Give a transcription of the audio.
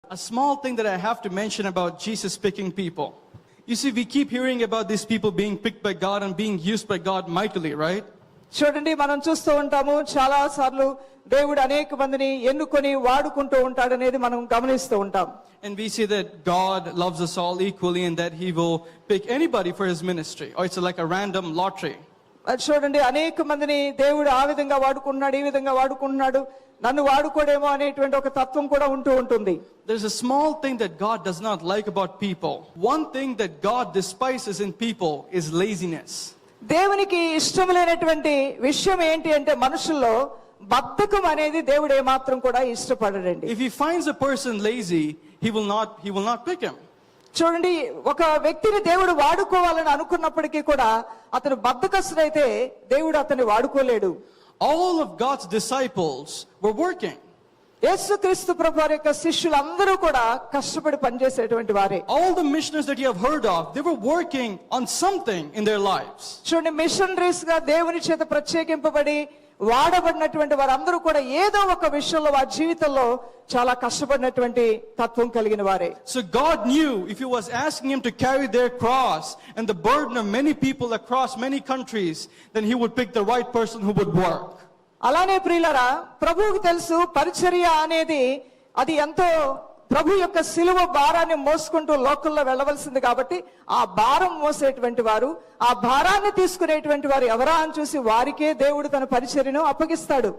A small thing that I have to mention about Jesus picking people. You see, we keep hearing about these people being picked by God and being used by God mightily, right? చూడండి, మనం చూస్తూ ఉంటాము చాలా సార్లు దేవుడు అనేక మందిని ఎన్నుకొని వాడుకుంటూ ఉంటాడనేది మనం గమనిస్తూ ఉంటాం. And we see that God loves us all equally and that he will pick anybody for his ministry, or it's like a random lottery. చూడండి, అనేక మందిని దేవుడు ఆ విధంగా వాడుకుంటున్నాడు, ఈ విధంగా వాడుకుంటున్నాడు, నన్ను వాడుకోడేమో అనేటువంటి ఒక తత్వం కూడా ఉంటూ ఉంటుంది. There's a small thing that God does not like about people. One thing that God despises in people is laziness. దేవునికి ఇష్టం లేనటువంటి విషయం ఏంటి అంటే మనుషుల్లో బద్ధకం అనేది దేవుడు ఏమాత్రం కూడా ఇష్టపడడండి. If he finds a person lazy, he will not pick him. చూడండి, ఒక వ్యక్తిని దేవుడు వాడుకోవాలని అనుకున్నప్పటికీ కూడా అతను బద్ధకస్తుడైతే దేవుడు అతన్ని వాడుకోలేడు. All of God's disciples were working. యేసుక్రీస్తు ప్రభువారి యొక్క శిష్యులందరూ కూడా కష్టపడి పనిచేసేటువంటి వారే. All the missionaries that you have heard of, they were working on something in their lives. చూడండి, మిషనరీస్ గా దేవుని చేత ప్రత్యేకింపబడి వాడబడినటువంటి వారందరూ కూడా ఏదో ఒక విషయంలో వారి జీవితంలో చాలా కష్టపడినటువంటి తత్వం కలిగిన వారే. So God knew if he was asking him to carry their cross and the burden of many people across many countries, then he would pick the right person who would work. అలానే ప్రియులారా, ప్రభువుకు తెలుసు పరిచర్య అనేది అది ఎంతో ప్రభు యొక్క సిలువ భారాన్ని మోసుకుంటూ లోకల్లో వెళ్ళవలసింది కాబట్టి ఆ భారం మోసేటువంటి వారు, ఆ భారాన్ని తీసుకునేటువంటి వారు ఎవరా అని చూసి వారికే దేవుడు తన పరిచర్యను అప్పగిస్తాడు.